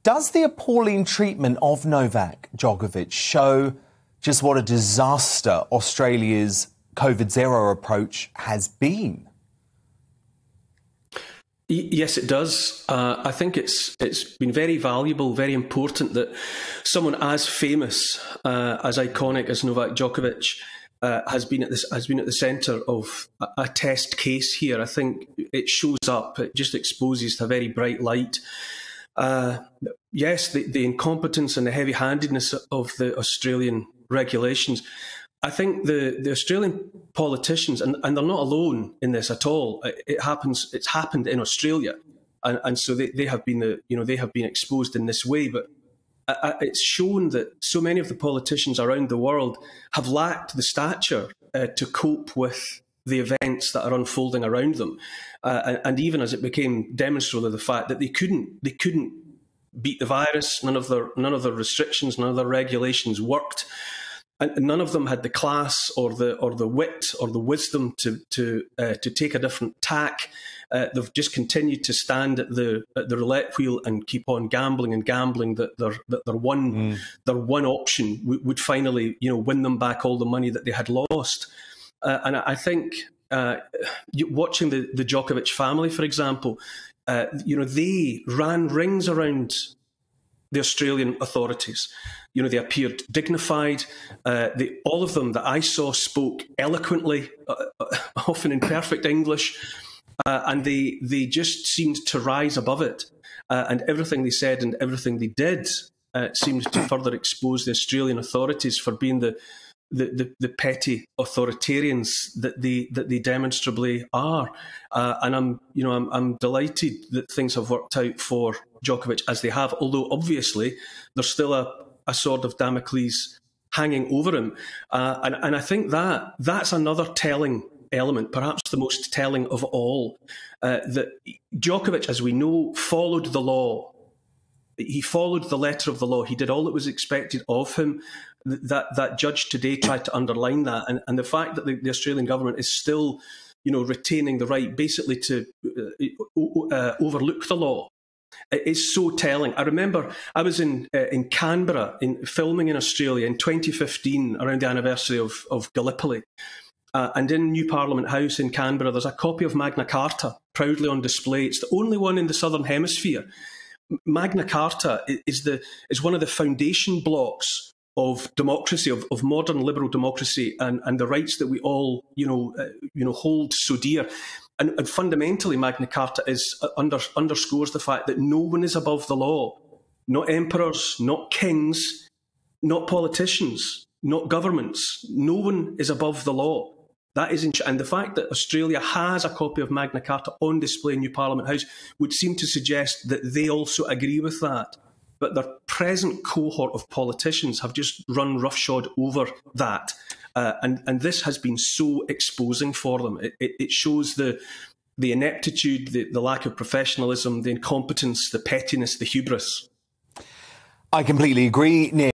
Does the appalling treatment of Novak Djokovic show just what a disaster Australia's COVID-0 approach has been? Yes, it does. I think it's been very valuable, very important that someone as famous, as iconic as Novak Djokovic has been at the centre of a test case here. I think it shows up. It just exposes to a very bright light. Yes, the incompetence and the heavy-handedness of the Australian regulations. I think the Australian politicians, and they're not alone in this at all. It's happened in Australia, and so they have been exposed in this way. But it's shown that so many of the politicians around the world have lacked the stature to cope with the events that are unfolding around them, and even as it became demonstrable of the fact that they couldn't beat the virus. None of their restrictions, none of their regulations worked. And none of them had the class or the wit or the wisdom to take a different tack. They've just continued to stand at the roulette wheel and keep on gambling that their one option would finally win them back all the money that they had lost. And I think watching the Djokovic family, for example, they ran rings around the Australian authorities. They appeared dignified. All of them that I saw spoke eloquently, often in perfect English, and they just seemed to rise above it. And everything they said and everything they did seemed to further expose the Australian authorities for being the petty authoritarians that they demonstrably are. And I'm delighted that things have worked out for Djokovic as they have, although obviously there's still a sword of Damocles hanging over him. And I think that's another telling element, perhaps the most telling of all, that Djokovic, as we know, followed the law. He followed the letter of the law. He did all that was expected of him. That judge today tried to underline that. And the fact that the Australian government is still, retaining the right basically to overlook the law, it is so telling. I remember I was in Canberra filming in Australia in 2015 around the anniversary of Gallipoli. And in New Parliament House in Canberra, there's a copy of Magna Carta proudly on display. It's the only one in the Southern Hemisphere. Magna Carta is one of the foundation blocks of democracy, of modern liberal democracy, and the rights that we all hold so dear. And fundamentally, Magna Carta underscores the fact that no one is above the law. Not emperors, not kings, not politicians, not governments. No one is above the law. That is, and the fact that Australia has a copy of Magna Carta on display in New Parliament House would seem to suggest that they also agree with that. But their present cohort of politicians have just run roughshod over that. And this has been so exposing for them. It shows the ineptitude, the lack of professionalism, the incompetence, the pettiness, the hubris. I completely agree, Nick.